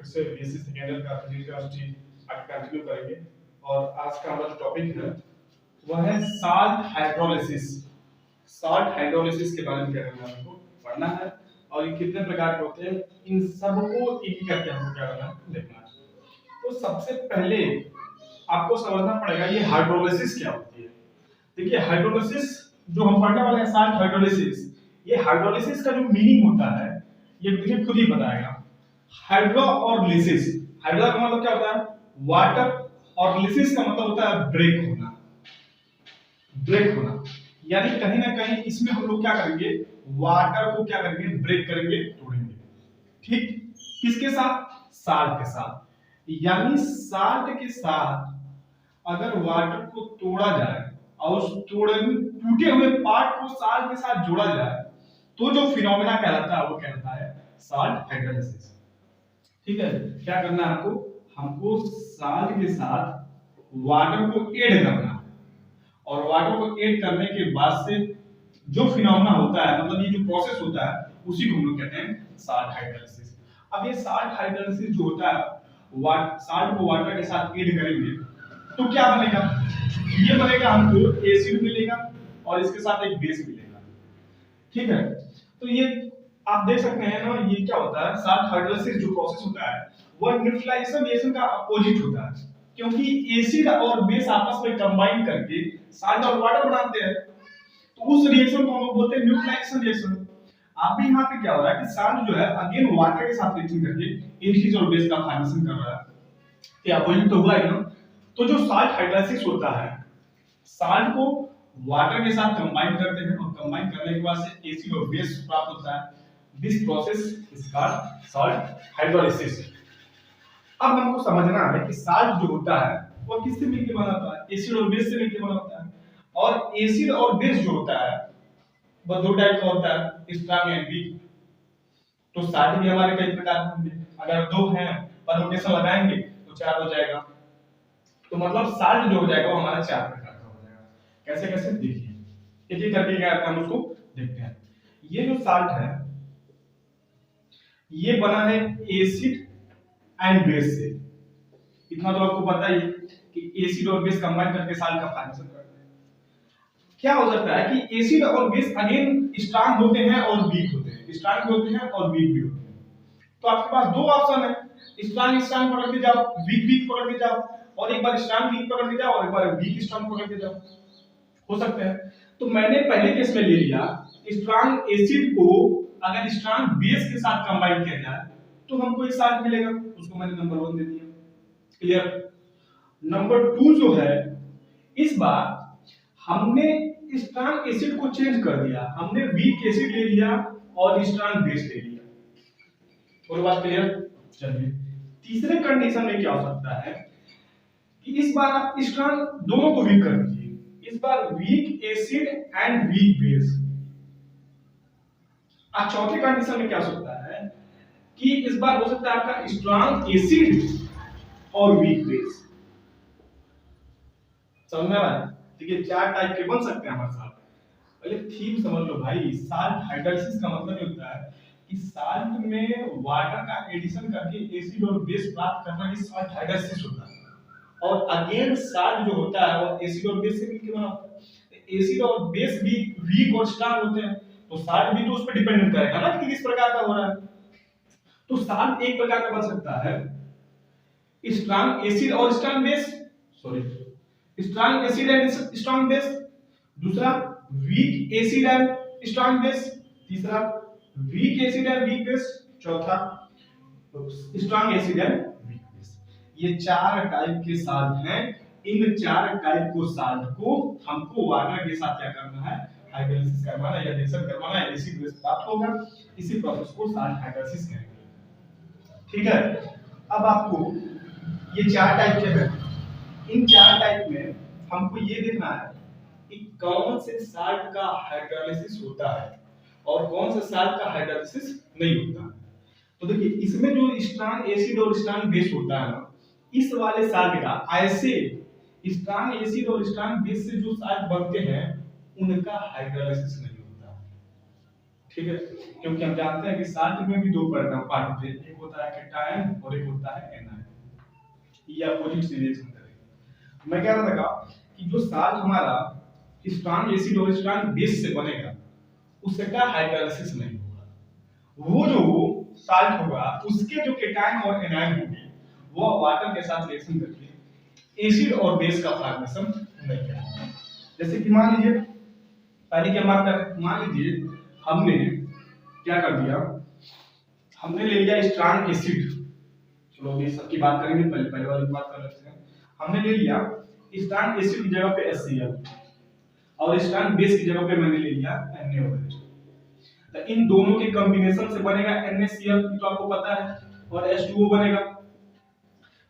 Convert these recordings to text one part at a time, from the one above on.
से BSc second year का physics chemistry आज कंटिन्यू करेंगे। और आज का हमारा जो टॉपिक है वह है साल्ट हाइड्रोलिसिस। साल्ट हाइड्रोलिसिस के बारे में क्या करना है, हमको पढ़ना है और ये कितने प्रकार के होते हैं इन सबको एक करके हमको क्या करना है, देखना है। तो सबसे पहले आपको समझना पड़ेगा ये हाइड्रोलिसिस क्या होती है। देखिए हाइड्रोलिसिस जो हम पढ़ने वाले हैं साल्ट हाइड्रोलिसिस, ये हाइड्रोलिसिस का जो मीनिंग होता है ये देखिए खुद ही बताएगा। हाइड्रो और लिसिस, हाइड्रो का मतलब क्या होता है वाटर और लिसिस का मतलब होता है ब्रेक होना। ब्रेक होना यानी कहीं ना कहीं इसमें हम लोग क्या करेंगे, वाटर को क्या करेंगे, ब्रेक करेंगे, तोड़ेंगे। ठीक किसके साथ, साल्ट के साथ। यानी साल्ट के साथ अगर वाटर को तोड़ा जाए और उस टूटे हुए पार्ट को साल्ट के साथ जोड़ा जाए तो जो फिनोमेना कहलाता है वो कहलाता है साल्ट हाइड्रोलिसिस। ठीक है, क्या करना है हमको, हमको साल्ट के साथ वाटर को ऐड करना है और वाटर को ऐड करने के बाद से जो फिनोमेना होता है, मतलब ये जो प्रोसेस होता है उसी को हम लोग कहते हैं साल्ट हाइड्रोलिसिस। अब ये साल्ट हाइड्रोलिसिस जो होता है साल्ट को वाटर के साथ ऐड करेंगे तो क्या बनेगा, ये बनेगा हमको एसिड मिलेगा और इसके साथ एक बेस मिलेगा। ठीक है, तो ये आप देख सकते हैं ना, ये क्या होता है साल्ट हाइड्रोलिसिस जो प्रोसेस होता है वो न्यूट्रलाइजेशन रिएक्शन का अपोजिट होता है, क्योंकि एसिड और बेस आपस में कंबाइन करके साल्ट और वाटर बनाते हैं। तो उस रिएक्शन को हम लोग बोलते हैं न्यूट्रलाइजेशन रिएक्शन। आप भी यहाँ पे क्या हो रहा है कि साल्ट जो है अगेन वाटर के साथ रिएक्शन करके एसिड और बेस का फॉर्मेशन कर रहा है, तो अपोजिट तो हुआ है ना। तो जो साल्ट हाइड्रोलिसिस होता है, साल्ट को वाटर के साथ कंबाइन करते हैं और कंबाइन करने के बाद से एसिड और बेस प्राप्त होता है। This process is called salt hydrolysis. अब हमको समझना है कि साल्ट जो होता है वो किससे मिलकर बना होता है, एसिड और बेस से मिलकर बना होता है। और एसिड और बेस जो होता है वो दो टाइप का होता है, स्ट्रांग एंड वीक। तो साल्ट भी हमारे कई प्रकार के होंगे, अगर दो हैं परमुटेशन लगाएंगे तो चार हो जाएगा। तो मतलब साल्ट जो हो जाएगा वो हमारा चार प्रकार का हो जाएगा। कैसे कैसे देखिए, एक एक करके क्या हम उसको देखते हैं। ये जो साल्ट है ये बना है एसिड एंड बेस से। इतना तो आपको पता ही कि एसिड और बेस कंबाइन करके साल्ट का फॉर्मेशन करते हैं। क्या हो सकता है कि एसिड और बेस अगेन स्ट्रांग होते हैं और वीक होते हैं, स्ट्रांग होते हैं और वीक भी होते हैं। तो आपके पास दो ऑप्शन है, स्ट्रांग स्ट्रांग पकड़ के जाओ, वीक वीक पकड़ के जाओ, और एक बार स्ट्रांग वीक पकड़ के जाओ और एक बार वीक स्ट्रांग पकड़ के जाओ, हो सकते हैं। तो मैंने पहले केस में ले लिया स्ट्रांग एसिड को अगर स्ट्रांग बेस के साथ कंबाइन किया जाए तो हमको एक साल्ट मिलेगा, उसको मैंने नंबर 1 दे दिया। क्लियर। नंबर 2 जो है, इस बार हमने स्ट्रांग एसिड को चेंज कर दिया, हमने वीक एसिड ले लिया और स्ट्रांग बेस ले लिया। और बात क्लियर। चलिए तीसरे कंडीशन में क्या हो सकता है कि इस बार आप स्ट्रांग दोनों को वीक कर दीजिए, इस बार weak acid and weak base. अब चौथे कंडीशन में क्या हो सकता है कि इस बार हो सकता है आपका स्ट्रांग एसिड और वीक बेस। समझ में आ रहा है। देखिए चार टाइप के बन सकते हैं हमारे साथ। पहले थीम समझ लो भाई, साल्ट हाइड्रोलिसिस का मतलब ये होता है कि साल्ट में वाटर का एडिशन करके एसिड और बेस प्राप्त करना ही साल्ट हाइड्रोलिसिस होता है। और अगेन साल्ट जो होता है वो एसिड और बेस से मिलकर बना होता है। एसिड और बेस भी वीक और स्ट्रांग होते हैं, तो साल्ट भी तो उस पर डिपेंड करेगा ना कि किस प्रकार का हो रहा है। तो साल्ट एक प्रकार का बन सकता है स्ट्रांग एसिड और strong base, sorry strong acid and strong base. दूसरा weak acid and strong base. तीसरा weak acid and weak base. चौथा strong acid and weak base. ये चार टाइप के साल्ट हैं। इन चार टाइप को साल्ट को हमको वाटर के साथ क्या करना है, हाइड्रोलिसिस करवाना या रिएक्शन करवाना है, एसिड बेस प्राप्त होगा। इसी प्रोसेस को साल्ट हाइड्रोलिसिस कहेंगे। ठीक है, अब आपको ये चार टाइप के हैं, इन चार टाइप में हमको ये देखना है कि कौन से साल्ट का हाइड्रोलिसिस होता है और कौन से साल्ट का हाइड्रोलिसिस नहीं होता। तो देखिए इसमें जो स्ट्रांग एसिड और स्ट्रांग बेस होता है ना, इस वाले साल्ट का, ऐसे स्ट्रांग एसिड और स्ट्रांग बेस से जो साल्ट बनते हैं उनका हाइड्रोलिसिस नहीं होता। ठीक है, क्योंकि हम जानते हैं कि साल्ट में भी दो पार्ट होते हैं, एक होता है केटायन और एक होता है एनायन। ये अपोजिट से रिएक्शन करेंगे। मैं कह रहा था कि जो साल्ट हमारा स्ट्रॉन्ग एसिड और स्ट्रॉन्ग बेस से बनेगा उसका हाइड्रोलाइसिस नहीं होगा। वो जो साल्ट होगा उसके जो केटायन और एनायन होंगे वो वाटर के साथ रिएक्शन करके एसिड और बेस का फॉर्मेशन नहीं करेंगे। जैसे कि मान लीजिए पहले क्या बात करें, मान लीजिए हमने क्या कर दिया, हमने ले लिया स्ट्रॉन्ग एसिड। चलो अभी सबकी बात करेंगे, पहले वाली बात कर लेते हैं। हमने ले लिया स्ट्रॉन्ग एसिड की जगह पे HCl और स्ट्रॉन्ग बेस की जगह पे मैंने ले लिया NaOH। तो इन दोनों के कॉम्बिनेशन से बनेगा NaCl, तो आपको पता है, और H2O बनेगा।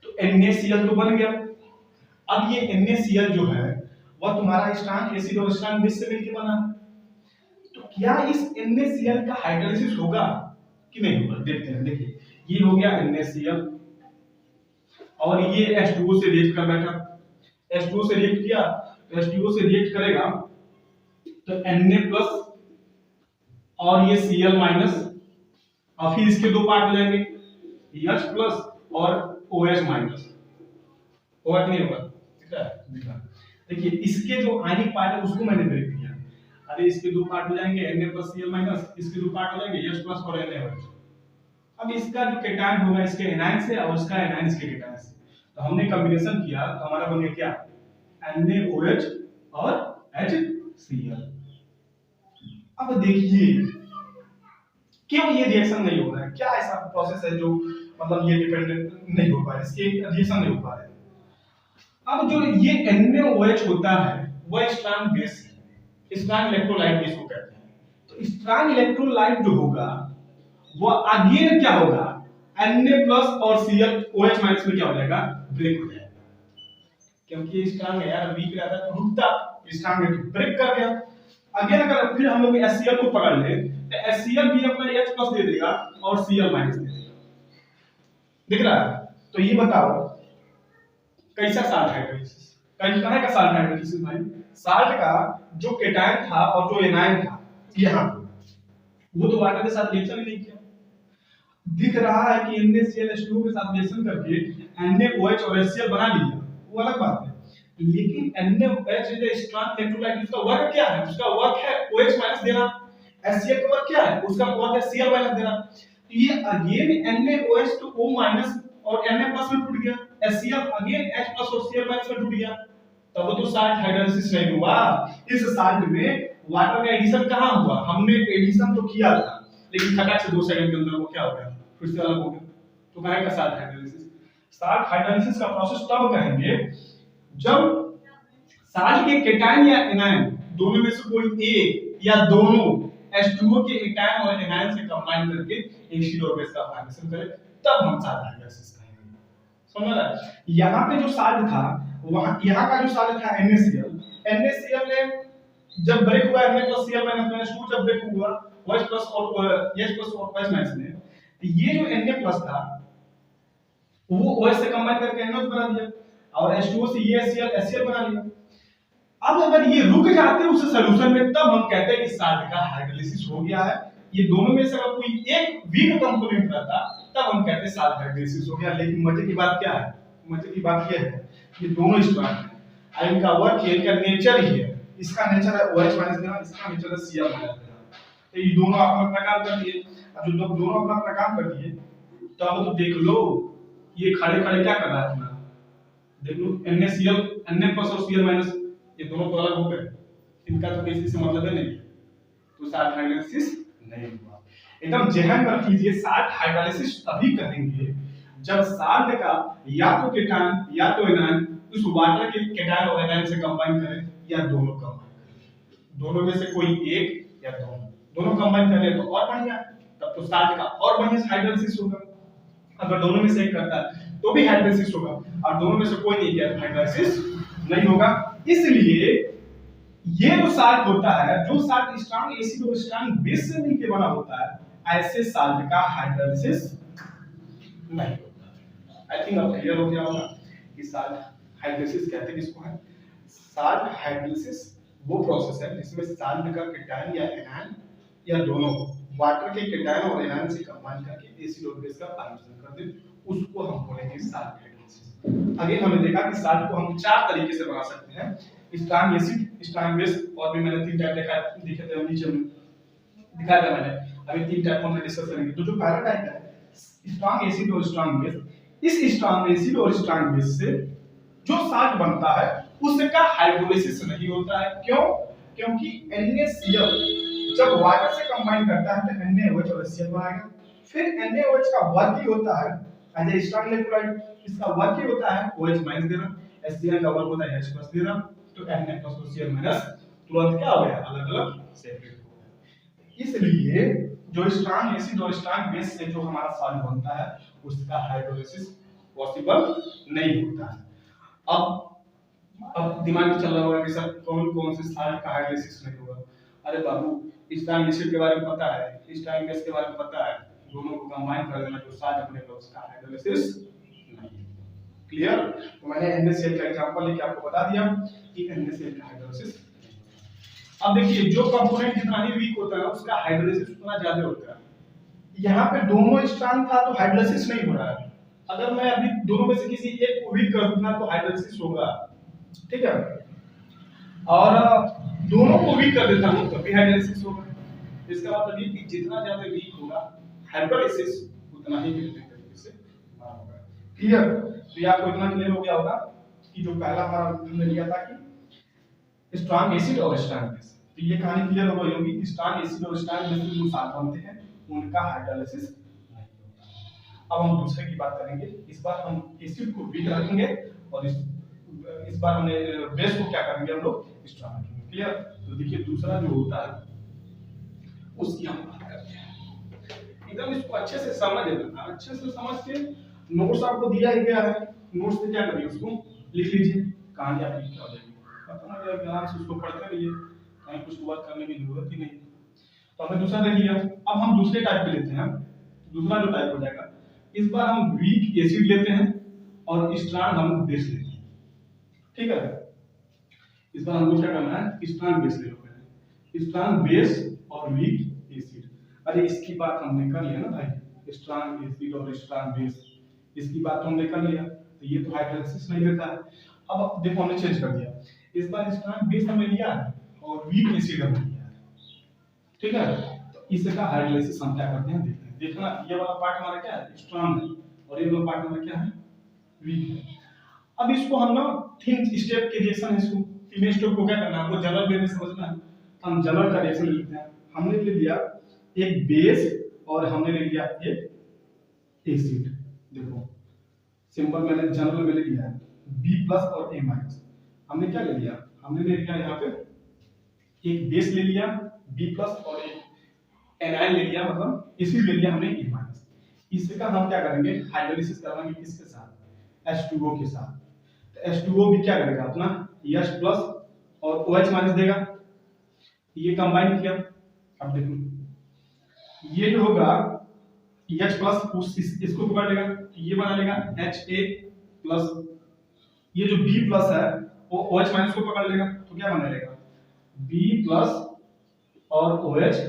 तो NaCl तो बन गया। अब ये NaCl जो है वह तुम्हारा स्ट्रॉन्ग एसिड और स्ट्रॉन्ग बेस से मिलकर बना है। तो क्या इस NaCl का हाइड्रोलाइसिस होगा कि नहीं होगा, देखते हैं। देखिए ये हो गया NaCl और ये H2O से रिएक्ट कर बैठा। H2O से रिएक्ट किया तो H2O से रिएक्ट करेगा तो Na प्लस और ये Cl माइनस, और फिर इसके दो पार्ट हो जाएंगे H प्लस और OH माइनस। OH नहीं होगा, ठीक है, देखिए इसके जो आयनिक पार्ट है उसको मैंने ब्रेक किया। अरे इसके दो पार्ट हो जाएंगे Na प्लस Cl माइनस, इसके दो पार्ट हो जाएंगे H प्लस और NaOH। अब इसका जो केटायन होगा इसके एनायन से और इसका एनायन इसके केटायन से, तो हमने कॉम्बिनेशन किया तो हमारा बन गया क्या, NaOH और HCl। अब देखिए क्यों ये रिएक्शन नहीं हो रहा है, क्या ऐसा प्रोसेस है जो मतलब ये डिपेंडेंट नहीं हो पा रहा है, इसके रिएक्शन नहीं हो पा रहा है। अब जो ये NaOH होता है वह स्ट्रॉन्ग बेस है, स्ट्रॉन्ग इलेक्ट्रोलाइट बेस को कहते हैं। तो स्ट्रॉन्ग इलेक्ट्रोलाइट जो होगा वो अगेन क्या होगा, Na प्लस और Cl OH माइनस में क्या हो जाएगा, ब्रेक हो जाएगा। क्योंकि स्ट्रॉन्ग है यार, वीक रहता है तो रुकता, स्ट्रॉन्ग है तो ब्रेक कर गया। अगेन अगर फिर हम लोग HCl को पकड़ ले तो HCl भी अपना H प्लस दे देगा और Cl माइनस दे देगा, दिख रहा है। तो ये बताओ कैसा साल्ट हाइड्रोलाइसिस, कहां का साल्ट हाइड्रोलाइसिस भाई, साल्ट का जो केटायन था और जो एनायन था यहां वो तो वाटर के साथ रिएक्शन ही नहीं किया। दिख रहा है कि NaCl H2O के साथ रिएक्शन करके NaOH और HCl बना लिया, वो अलग बात है। लेकिन NaOH is a strong electrolyte, उसका वर्क क्या है, उसका वर्क है OH माइनस देना। HCl का वर्क क्या है, उसका वर्क है Cl माइनस देना। तो ये अगेन NaOH तो O माइनस और Na प्लस में टूट गया, HCl अगेन H प्लस और Cl माइनस में टूट गया, तब तो साल्ट हाइड्रोलाइसिस नहीं हुआ। इस साल्ट में वाटर का एडिशन कहां हुआ, हमने एडिशन तो किया था लेकिन खटाक से 2 सेकंड के अंदर वो क्या हो गया, फिर से अलग हो गया। तो कहेगा साल्ट हाइड्रोलाइसिस। साल्ट हाइड्रोलाइसिस का प्रोसेस तब कहेंगे जब साल्ट के केटायन या एनायन दोनों में से कोई एक या दोनों H2O के केटायन और एनायन से कंबाइन करके एसिड और बेस का फॉर्मेशन करे, तब हम साल्ट हाइड्रोलाइसिस कहेंगे। समझ रहा है। यहां पे जो साल्ट था वहां, यहां का जो साल्ट था NaCl ने जब ब्रेक हुआ Na प्लस Cl माइनस में H2 जब ब्रेक हुआ OH प्लस और H प्लस और OH माइनस में, तो ये जो Na प्लस था वो OH से कंबाइन करके NaOH बना दिया और H2O से ये HCl बना लिया। अब अगर ये रुक जाते उस सॉल्यूशन में तब हम कहते हैं कि साल्ट का हाइड्रोलाइसिस हो गया है। ये दोनों में से अगर कोई एक वीक कंपोनेंट रहता तब हम कहते हैं साल्ट हाइड्रोलाइसिस हो गया। लेकिन मजे की बात क्या है, मजे की बात ये है कि दोनों स्ट्रॉन्ग है, इनका वर्क है, इनका नेचर ही है। इसका नेचर है OH माइनस देना, इसका नेचर है Cl माइनस देना। तो ये दोनों अपना काम कर दिए। अब जो दोनों अपना काम कर दिए तो अब तो देख लो ये खड़े खड़े क्या कर रहा है अपना, देख लो NaCl Na प्लस और Cl माइनस ये दोनों तो अलग हो गए, इनका तो किसी से मतलब है नहीं, तो साल्ट हाइड्रोलाइसिस नहीं हुआ। एकदम जहन में रख लीजिए, साल्ट हाइड्रोलाइसिस तभी करेंगे जब साल्ट का या तो केटायन या तो एनायन उस वाटर के केटायन और एनायन से कंबाइन करे या दोनों कंबाइन करे। दोनों में से कोई एक या दोनों कंबाइन कर ले तो और बढ़िया, तब तो साल्ट का और बढ़िया हाइड्रोलाइसिस होगा। अगर दोनों में से एक करता है तो भी हाइड्रोलाइसिस होगा, और दोनों में से कोई नहीं किया तो हाइड्रोलाइसिस नहीं होगा। इसलिए ये जो साल्ट होता है, जो साल्ट स्ट्रॉन्ग एसिड और स्ट्रॉन्ग बेस से मिलकर बना होता है, ऐसे साल्ट का हाइड्रोलाइसिस नहीं होता। आई थिंक अब क्लियर हो गया होगा कि साल्ट हाइड्रोलाइसिस कहते हैं किसको है। साल्ट हाइड्रोलाइसिस वो प्रोसेस है जिसमें साल्ट का केटायन या एनायन या दोनों वाटर के केटायन और एनायन से कंबाइन करके एसिड और बेस का फॉर्मेशन कर दे, उसको हम बोलेंगे साल्ट हाइड्रोलिसिस। अगेन हमने देखा कि साल्ट को हम चार तरीके से बना सकते हैं, स्ट्रॉन्ग एसिड, स्ट्रॉन्ग बेस, और भी मैंने तीन टाइप दिखे थे नीचे में दिखाया था मैंने। अभी तीन टाइप को हम डिस्कस करेंगे। तो जो पहला टाइप है स्ट्रॉन्ग एसिड और स्ट्रॉन्ग बेस, इस स्ट्रॉन्ग एसिड और स्ट्रॉन्ग बेस से जो साल्ट बनता है उसका हाइड्रोलिसिस नहीं होता है। क्यों? क्योंकि NaCl जब वाटर से कंबाइन करता है तो NaOH और HCl बनाएगा। फिर NaOH का वर्क ही होता है एज ए स्ट्रॉन्ग इलेक्ट्रोलाइट, इसका वर्क ही होता है OH- देना, HCl का वर्क होता है H+ देना, तो Na+ और Cl- तुरंत क्या हो गया, अलग-अलग सेपरेट हो गया। इसलिए जो स्ट्रॉन्ग एसिड और स्ट्रॉन्ग बेस से जो हमारा सॉल्ट बनता है उसका हाइड्रोलिसिस पॉसिबल नहीं होता है। अब दिमाग में चल रहा होगा कि सर कौन कौन से सॉल्ट का हाइड्रोलिसिस नहीं होगा। अरे बाबू, स्ट्रॉन्ग एसिड के बारे में पता है, स्ट्रॉन्ग बेस के बारे में पता है, दोनों को कंबाइन कर देना जो सॉल्ट बनेगा उसका हाइड्रोलिसिस नहीं। क्लियर? तो मैंने NaCl का एग्जांपल लेके आपको बता दिया कि NaCl का हाइड्रोलिसिस। अब देखिए जो कंपोनेंट जितना ही वीक होता है उसका हाइड्रोलिसिस उतना ज्यादा होता है। यहाँ पे दोनों स्ट्रॉन्ग था तो हाइड्रोलिसिस नहीं हो रहा है। अगर मैं अभी दोनों में से किसी एक को वीक कर दूंगा तो हाइड्रोलिसिस होगा, ठीक है। और दोनों को वीक कर देता हूं तो भी हाइड्रोलिसिस होगा। इसका मतलब ये कि जितना ज्यादा वीक होगा हाइड्रोलिसिस उतना ही बेहतर तरीके से होगा। क्लियर? तो ये आपको इतना क्लियर हो गया होगा कि जो पहला हमारा हमने लिया था कि स्ट्रॉन्ग एसिड और स्ट्रॉन्ग बेस, तो ये कहानी क्लियर हो गई होगी। स्ट्रॉन्ग एसिड और स्ट्रॉन्ग बेस जो साथ बनते हैं उनका हाइड्रोलिसिस नहीं होता। अब हम दूसरे की बात करेंगे। इस बार हम एसिड को वीक रखेंगे और इस बार हमने बेस को क्या करेंगे, हम लोग स्ट्रॉन्ग रखेंगे। क्लियर? तो देखिए दूसरा जो होता है उसकी हम बात करते हैं। एकदम इसको अच्छे से समझ लेना, अच्छे से समझ के नोट्स आपको दिया ही गया है, नोट्स से क्या करिए उसको लिख लीजिए, कहानी आपकी क्या हो जाएगी, पता नहीं आराम से उसको पढ़ते रहिए, कहीं कुछ वर्क करने की जरूरत ही नहीं। तो हमने दूसरा देख लिया। अब हम दूसरे टाइप पे लेते हैं। दूसरा जो टाइप हो जाएगा, इस बार हम वीक एसिड लेते हैं और स्ट्रॉन्ग हम बेस लेते हैं, ठीक है। इस बार हमको क्या करना है, स्ट्रॉन्ग बेस ले लो, स्ट्रॉन्ग बेस और वीक एसिड। अरे इसकी बात हमने कर लिया ना भाई, स्ट्रॉन्ग एसिड और स्ट्रॉन्ग बेस, इसकी बात तो हमने कर लिया, तो ये तो हाइड्रोलिसिस नहीं देता है। अब देखो हमने चेंज कर दिया, इस बार स्ट्रॉन्ग बेस हमने लिया और वीक एसिड हमने लिया, ठीक है। तो इसका हाइड्रोलिसिस हम क्या करते हैं, देखते हैं। देखना ये वाला पार्ट हमारा क्या है, स्ट्रॉन्ग है, और ये वाला पार्ट हमारा क्या है, वीक है। अब इसको हम ना तीन स्टेप के रिएक्शन है, इसको तीन स्टेप को क्या करना है, हमको जनरल वे में समझना है। हम जनरल का रिएक्शन लिखते हैं। हमने ले लिया एक बेस और हमने ले लिया एक एसिड। देखो सिंपल मैंने जनरल में ले लिया है B+ और A-। हमने क्या ले लिया, हमने ले लिया यहाँ पे एक बेस ले लिया B+ और एक एनायन ले लिया, मतलब एसिड ले लिया हमने A-। इसका हम क्या करेंगे, हाइड्रोलिसिस कराएंगे किसके साथ, H2O के साथ। तो H2O भी क्या करेगा अपना H+ और OH- देगा, ये कंबाइन किया। अब देखो ये जो होगा H+ उस इसको पकड़ लेगा, ये बना लेगा Ha+, ये जो B+ है वो OH- को पकड़ लेगा, तो क्या बना लेगा B+ और OH-।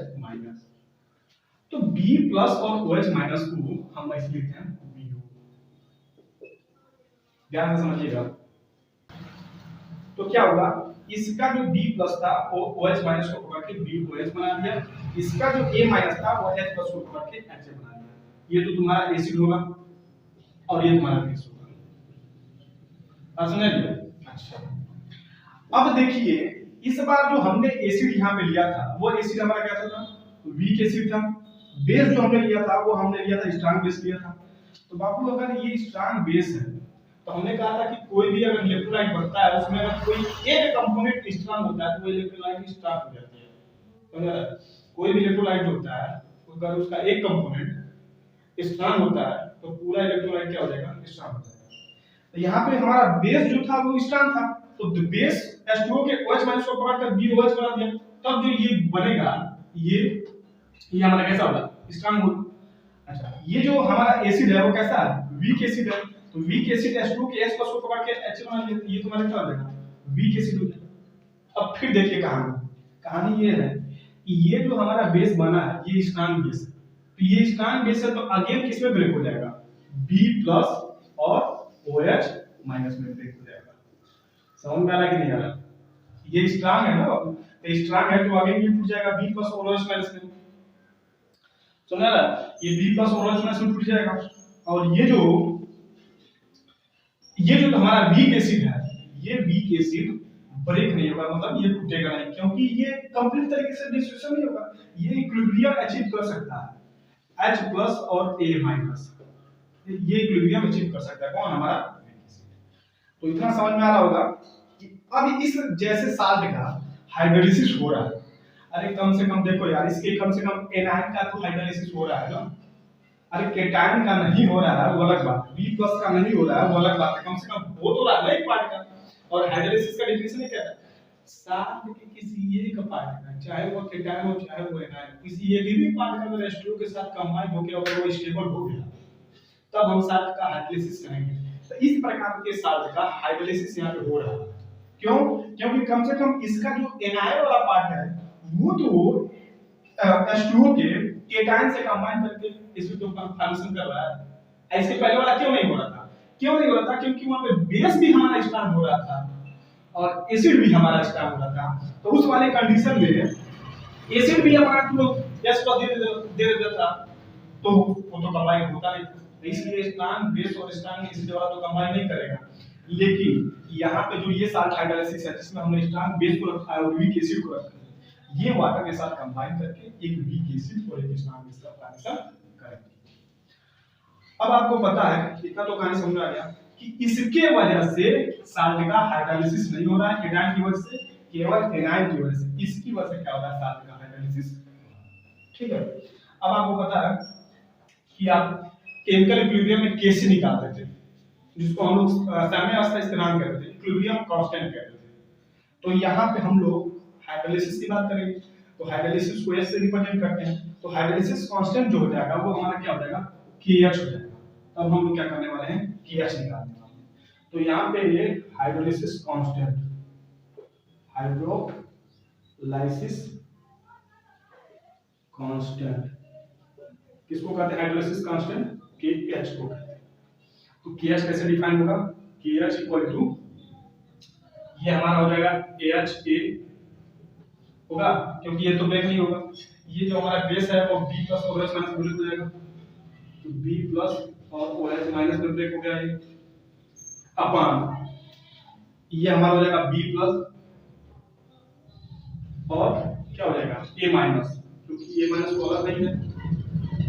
तो B+ और OH- को हम ऐसे लिखते हैं BO। ध्यान से समझिएगा। तो क्या होगा, इसका जो B+ था वो OH- को पकड़ के BOH बना दिया, इसका जो A- था वो H+ को पकड़ के HA बना दिया। ये तो तुम्हारा एसिड होगा और ये तुम्हारा बेस होगा, समझ लिया। अच्छा अब देखिए इस बार जो हमने एसिड यहाँ पे लिया था वो एसिड हमारा कैसा था, वीक एसिड था। बेस जो हमने लिया था वो हमने लिया था स्ट्रॉन्ग बेस लिया था। तो बाबू अगर ये स्ट्रॉन्ग बेस है तो हमने कहा था कि कोई भी अगर इलेक्ट्रोलाइट बनता है उसमें अगर कोई एक कंपोनेंट स्ट्रॉन्ग होता है तो वो इलेक्ट्रोलाइट स्ट्रॉन्ग हो जाती है, समझ रहे? कोई भी इलेक्ट्रोलाइट होता है अगर उसका एक कंपोनेंट स्ट्रॉन्ग होता है तो पूरा इलेक्ट्रोलाइट क्या हो जाएगा, स्ट्रॉन्ग हो जाएगा। तो यहाँ पे हमारा बेस जो था वो स्ट्रॉन्ग था, तो बेस H2O के OH- को पकड़कर BOH बना दिया, तब जो ये बनेगा ये हमारा कैसा होगा, स्ट्रॉन्ग होगा। अच्छा ये जो हमारा एसिड है वो कैसा है, वीक एसिड है। तो वीक एसिड H2O के H+ को पकड़ के H बना लिया, ये तुम्हारा क्या हो जाएगा, वीक एसिड हो जाएगा। अब फिर देखिए कहानी, कहानी ये है ये जो हमारा बेस बना है ये स्ट्रांग बेस है, तो ये स्ट्रांग बेस है तो अगेन किसमें ब्रेक हो जाएगा, B प्लस और OH माइनस में ब्रेक हो जाएगा। समझ में आ रहा कि नहीं आ रहा? ये स्ट्रांग है ना, तो स्ट्रांग है तो आगे ये टूट जाएगा B प्लस और OH माइनस में। समझ रहा? ये B प्लस और OH माइनस में टूट जाएगा, और ये जो हमारा वीक एसिड है, ये वीक एसिड ब्रेक नहीं होगा, मतलब ये टूटेगा नहीं, क्योंकि ये कंप्लीट तरीके से डिसोसिएशन नहीं होगा, ये इक्विलिब्रियम अचीव कर सकता है, H प्लस और A माइनस, ये इक्विलिब्रियम अचीव कर सकता है कौन, हमारा वीक एसिड। तो इतना समझ में आ रहा होगा कि अब इस जैसे साल्ट का हाइड्रोलिसिस हो रहा है, अरे कम से कम देखो यार, इसके कम से कम एनायन का तो हाइड्रोलिसिस हो रहा है ना, अरे केटायन का नहीं हो रहा है वो अलग बात है, B प्लस का नहीं हो रहा है वो अलग बात है, कम से कम हो तो रहा है एक पार्ट का। और हाइड्रोलिसिस का डेफिनेशन क्या है, साल्ट के किसी एक पार्ट का, चाहे वो केटायन हो चाहे वो एनायन, किसी एक भी पार्ट का अगर H2O के साथ कंबाइन होकर अगर वो स्टेबल हो गया तब हम साल्ट का हाइड्रोलिसिस करेंगे। तो इस प्रकार के साल्ट का हाइड्रोलिसिस यहाँ पे हो रहा है, क्यों, क्योंकि कम से कम इसका जो एनायन वाला पार्ट है वो तो H2O के केटायन से कंबाइन करके इसमें तो फॉर्मेशन कर रहा है, ऐसे पहले वाला क्यों नहीं हो रहा था, क्यों नहीं हो रहा था, क्योंकि वहां पे बेस भी हमारा स्ट्रांग हो रहा था और एसिड भी हमारा स्ट्रांग हो रहा था, तो उस वाले कंडीशन में एसिड भी हमारा तो S पर दे देता तो वो तो कंबाइन होता नहीं, तो इसलिए स्ट्रांग बेस और स्ट्रांग एसिड वाला तो कंबाइन नहीं करेगा। लेकिन यहाँ पे जो ये साल्ट हाइड्रोलिसिस है जिसमें हमने स्ट्रांग बेस को रखा है और वीक एसिड को रखा है, ये वाटर के साथ कंबाइन करके एक वीक एसिड और एक स्ट्रांग बेस का फॉर्मेशन करेंगे। अब आपको पता है, इतना तो कहानी समझ आ गया कि इसके वजह से साल्ट का हाइड्रोलिसिस नहीं हो रहा है एनायन की वजह से, केवल एनायन की वजह से, इसकी वजह से क्या हो रहा है, साल्ट का हाइड्रोलिसिस। ठीक है, अब आपको पता है कि आप केमिकल इक्विलिब्रियम में कैसे निकालते थे, जिसको हम लोग साम्य अवस्था स्थिरांक कहते थे, इक्विलिब्रियम कांस्टेंट कहते थे। तो यहाँ पे हम लोग हाइड्रोलिसिस की बात करेंगे, तो हाइड्रोलिसिस को S से रिप्रेजेंट करते हैं, तो हाइड्रोलिसिस कांस्टेंट जो हो जाएगा वो हमारा क्या हो जाएगा, KH हो जाएगा। तब हम लोग क्या करने वाले हैं, KH निकालने वाले हैं। तो यहाँ पे ये हाइड्रोलिसिस कांस्टेंट, हाइड्रोलाइसिस कांस्टेंट किसको कहते हैं, हाइड्रोलिसिस कांस्टेंट KH को कहते हैं। तो KH कैसे डिफाइन होगा, KH इक्वल टू, ये हमारा हो जाएगा AHA होगा, क्योंकि ये तो ब्रेक नहीं होगा, ये जो हमारा बेस है वो B प्लस और OH माइनस में ब्रेक हो जाएगा, तो B प्लस और OH माइनस में ब्रेक हो गया ये, अपॉन ये हमारा हो जाएगा B प्लस और क्या हो जाएगा A माइनस, क्योंकि A माइनस को अलग नहीं है,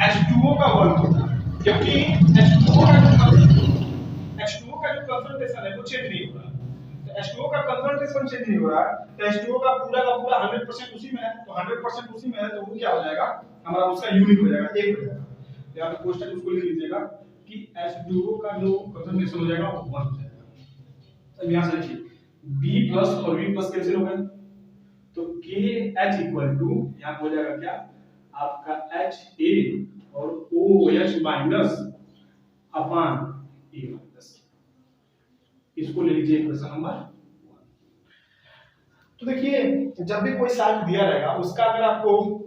H2O का वर्क होता है, क्योंकि H2O का जो कंसंट्रेशन है वो चेंज नहीं हो रहा, H2O का कंसंट्रेशन चेंज नहीं हो रहा है, तो H2O का पूरा 100% उसी में है, तो 100% उसी में है तो वो क्या हो जाएगा, हमारा उसका यूनिट हो जाएगा, एक हो जाएगा। तो यहाँ पे क्वेश्चन उसको लिख लीजिएगा कि H2O का जो कंसंट्रेशन हो जाएगा वो 1 हो जाएगा। अब यहाँ से देखिए B प्लस और V प्लस कैंसिल हो गए, तो KH इक्वल टू यहाँ हो जाएगा क्या, आपका HA और OH minus upon A minus, इसको ले लीजिए क्वेश्चन नंबर 1। तो देखिए जब भी कोई साल्ट दिया रहेगा उसका अगर आपको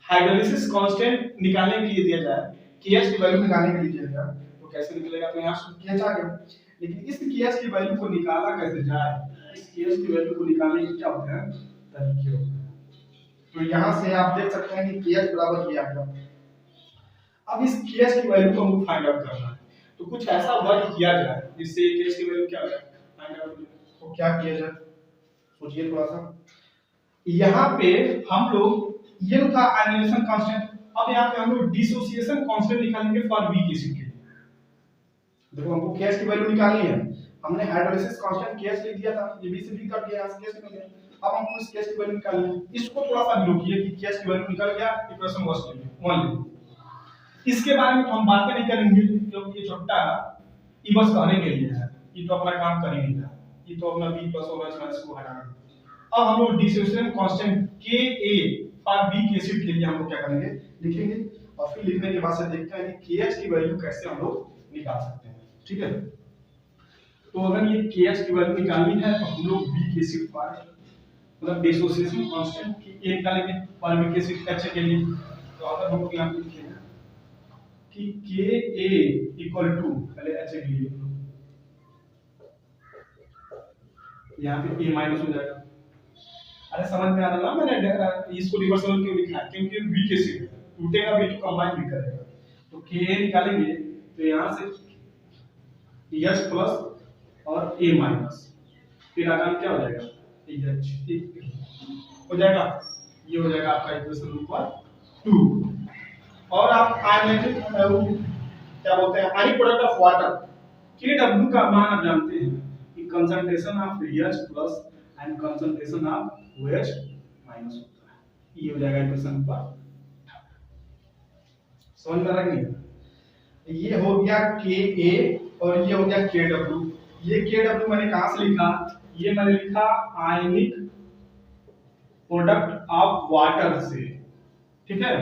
हाइड्रोलिसिस कांस्टेंट निकालने के लिए दिया जाए, KH की वैल्यू निकालने के लिए दिया जाए, तो कैसे निकलेगा, तो यहां से KH आ गया, लेकिन इस KH की वैल्यू को निकाला कैसे जाए, इस KH की वैल्यू को निकालने के क्या होते हैं तरीके होते हैं। तो यहां से आप देख सकते हैं कि KH बराबर ये आ गया। अब इस KH की वैल्यू को हमको फाइंड आउट करना है, तो कुछ ऐसा वर्क किया जाए जिससे KH की वैल्यू क्या हो जाए फाइंड आउट हो जाए। तो क्या किया जाए, सोचिए थोड़ा सा। यहाँ पे हम लोग ये था आयनाइजेशन कांस्टेंट, अब यहाँ पे हम लोग डिसोसिएशन कांस्टेंट निकालेंगे फॉर वीक एसिड के। देखो हमको KH की वैल्यू निकालनी है, हमने हाइड्रोलिसिस कांस्टेंट KH लिख दिया था, ये B से B कट गया, यहाँ से KH निकल गया। अब हमको इस KH की वैल्यू निकालनी है, इसको थोड़ा सा लिखिए कि KH की वैल्यू निकल गया, इक्वेशन वॉश के लिए 1 ले। इसके बारे में तो हम बातें नहीं करेंगे क्योंकि ये छोटा ये बस कहने के लिए है, ये तो अपना काम कर ही नहीं रहा, ये तो अपना B प्लस और H माइनस को हटा देंगे। अब हम लोग dissociation constant Ka for weak acid के लिए हम लोग क्या करेंगे लिखेंगे, और फिर लिखने के बाद से देखते हैं कि KH की वैल्यू कैसे हम लोग निकाल सकते हैं। ठीक है, तो अगर ये KH की वैल्यू निकालनी है तो हम लोग वीक एसिड फॉर मतलब डिसोसिएशन कांस्टेंट की ए निकालेंगे फॉर्मिक एसिड एच के लिए। तो अगर हम लोग यहाँ पे लिखें कि के ए इक्वल टू, पहले एच के लिए यहाँ पे ए माइनस हो जाएगा। अरे समझ में आ रहा ना, मैंने इसको रिवर्सल क्यों लिखा है, क्योंकि वीक एसिड है, टूटेगा भी तो कंबाइन भी करेगा। तो के निकालेंगे तो यहाँ से H प्लस और A माइनस, फिर आगे क्या हो जाएगा H हो जाएगा। ये हो जाएगा आपका इक्वेशन नंबर 2। और आप आयनिक क्या बोलते हैं, ionic product of water Kw का मान आप जानते हैं कि concentration of H plus and concentration of OH minus होता है। ये हो जाएगा इक्वेशन नंबर, समझ में आ रहा है? ये हो गया Ka और ये हो गया Kw। ये Kw मैंने कहां से लिखा, ये मैंने लिखा आयनिक प्रोडक्ट ऑफ वाटर से, ठीक है।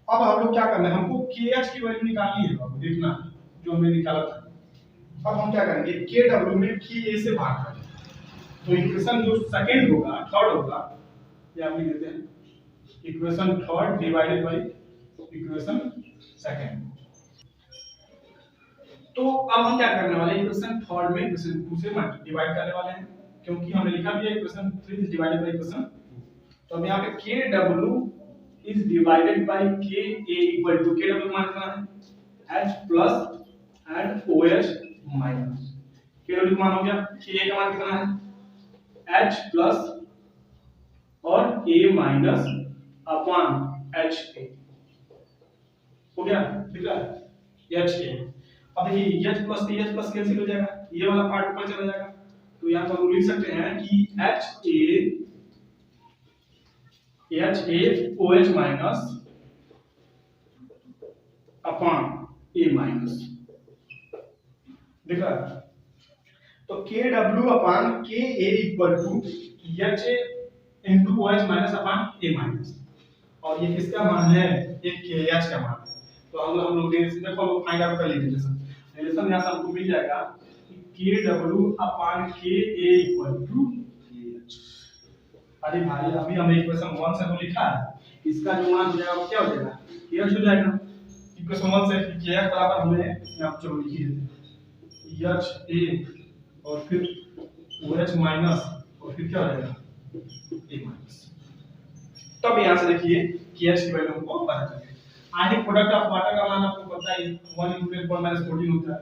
अब हम लोग क्या करना है, हमको KH की वैल्यू निकालनी है, अब देखना जो हमने निकाला था। अब हम क्या करेंगे, Kw में Ka से भाग करेंगे, तो इक्वेशन जो सेकंड होगा, थर्ड होगा, ये हम लिख देते हैं equation third divided by equation second. तो अब हम क्या करने वाले हैं, इक्वेशन थर्ड में इक्वेशन 2 से डिवाइड करने वाले हैं, क्योंकि हमने लिखा भी है equation 3 is divided by equation 2। तो अब यहाँ पे Kw is divided by Ka equal to, Kw मान कितना है H plus and OH minus. Kw मान हो गया, Ka का मान कितना है H प्लस और A माइनस अपॉन HA हो गया, ठीक है HA। अब देखिए H प्लस से H प्लस कैंसिल हो जाएगा, ये वाला पार्ट ऊपर चला जाएगा, तो यहाँ पर हम लिख सकते हैं कि HaOH minus upon A minus, देखा। तो Kw upon Ka equal to Ha into OH minus upon A minus, और ये किसका मान है, ये KH का मान है। तो हम लोग देखो हम फाइंड आउट कर लेंगे, रिलेशन यहां से हमको मिल जाएगा कि Kw upon Ka equal to KH। अरे भाई अभी हमने इक्वेशन 1 से तो लिखा है, इसका जो मान हो जाएगा वो क्या हो जाएगा KH हो जाएगा। इक्वेशन 1 से KH बराबर हमने यहां पर चलो लिख ही देते हैं HA और फिर OH माइनस और फिर क्या हो जाएगा A माइनस। तब यहां से देखिए KH की वैल्यू हमको पता चल गई। आयनिक प्रोडक्ट ऑफ वाटर का मान आपको पता है 1 × 10⁻14 होता है।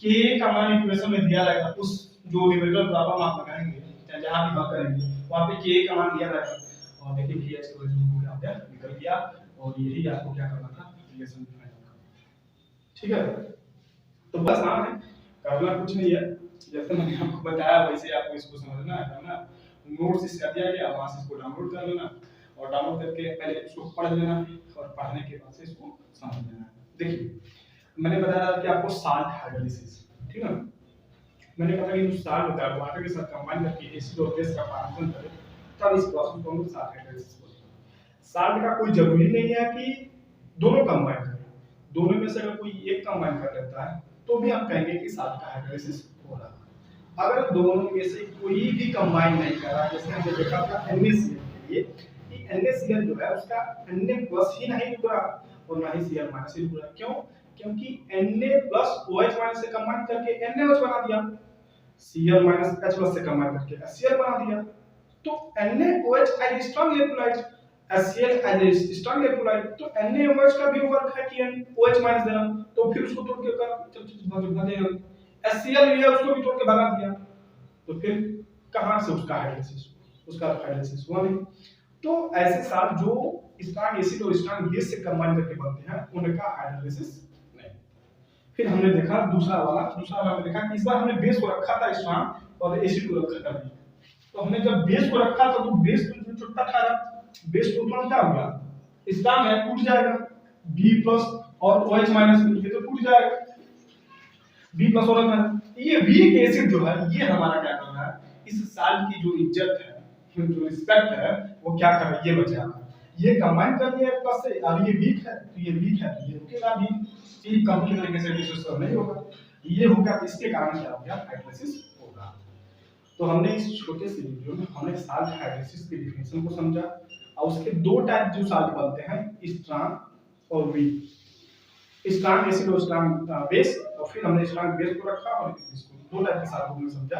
K का मान इक्वेशन में दिया रहेगा, उस जो न्यूमेरिकल प्रॉब्लम आप लगाएंगे या जहां भी बात करेंगे वहां पे K का मान दिया रहेगा, और देखिए KH की वैल्यू हमको क्या दिया निकल गया, और यही आपको क्या करना था, रिलेशन फाइंड करना, ठीक है। तो बस हाँ है, करना कुछ नहीं है, जैसे मैंने आपको बताया वैसे आपको इसको समझना है, करना नोट्स इसका दिया गया, वहां से इसको डाउनलोड कर लेना, और डाउनलोड करके पहले इसको पढ़ लेना और पढ़ने के बाद से इसको समझ लेना। देखिए मैंने बताया था कि आपको साल्ट हाइड्रोलिसिस, ठीक है, मैंने कहा कि जो साल्ट होता है वाटर के साथ कंबाइन करके एसिड और बेस का फॉर्मेशन करे, तब इस प्रोसेस को हम साल्ट हाइड्रोलिसिस बोलते हैं। साल्ट का कोई जरूरी नहीं है कि दोनों कंबाइन करें, दोनों में से अगर कोई एक कंबाइन कर लेता है तो भी हम कहेंगे कि साल्ट का हाइड्रोलिसिस हो रहा है। अगर दोनों में से कोई भी कंबाइन नहीं कर रहा, जैसे हमने देखा था NaCl के लिए कि NaCl जो है उसका Na+ ही नहीं जुड़ रहा और ना ही Cl- से जुड़ रहा, क्यों, क्योंकि Na+ OH- से कंबाइन करके NaOH बना दिया, Cl- H+ से कंबाइन करके HCl बना दिया। तो NaOH as strong electrolyte, HCl as strong electrolyte, तो NaOH का भी वर्क है कि OH- देना, तो फिर उसको तोड़ के भगा देगा, HCl लिया उसको भी तोड़ के भगा दिया, तो फिर कहां से उसका हाइड्रोलिसिस, उसका हाइड्रोलिसिस हुआ नहीं। तो ऐसे साल्ट जो स्ट्रांग एसिड और स्ट्रांग बेस से कंबाइन करके बनते हैं उनका हाइड्रोलिसिस नहीं। फिर हमने देखा दूसरा वाला में देखा कि इस बार हमने बेस को रखा था स्ट्रांग और एसिड को रखा था, तो हमने जब बेस को रखा था तो बेस तो छुट्टा था, बेस तो तुरंत क्या हो गया, स्ट्रांग है टूट जाएगा, B+ और OH- मिलके तो टूट जाएगा, B+ और ये वीक एसिड जो है ये हमारा क्या कर रहा है, इस साल्ट की जो इज्जत है, जो रिस्पेक्ट है वो क्या कर रहा है, ये बचा, ये कंबाइन कर लिया प्लस से, अब ये वीक है तो ये वीक है तो ये रुकेगा भी, ये कंप्लीट तरीके से डिसोसिएट नहीं होगा, ये हो गया, इसके कारण क्या हो गया हाइड्रोलिसिस होगा। तो हमने इस छोटे से वीडियो में हमने साल्ट हाइड्रोलिसिस की डिफिनेशन को समझा और उसके दो टाइप जो साल्ट बनते हैं, स्ट्रॉन्ग और वीक। स्ट्रॉन्ग एसिड और स्ट्रॉन्ग बेस, और फिर हमने स्ट्रॉन्ग बेस को रखा और इसको दो टाइप के साल्ट को हमने समझा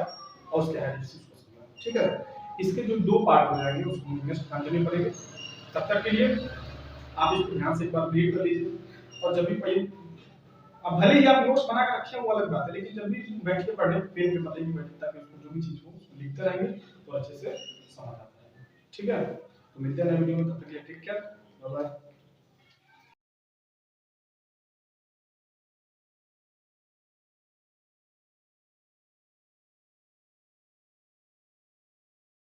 और उसके हाइड्रोलिसिस को समझा। ठीक है, इसके जो दो पार्ट हो जाएंगे उसको हमें नेक्स्ट ध्यान देने पड़ेंगे। तब तक के लिए आप इसको ध्यान से एक बार रीड कर लीजिए और जब भी पढ़िए, अब भले ही आप नोट्स बना के रखें वो अलग बात है, लेकिन जब भी बैठ के पढ़ने पेन पेपर लेके बैठे ताकि उसको जो भी चीज हो उसको लिखते रहेंगे तो अच्छे से समझ आता है। ठीक है, तो मिलते हैं नए वीडियो में, तब तक के लिए टेक केयर, बाय बाय।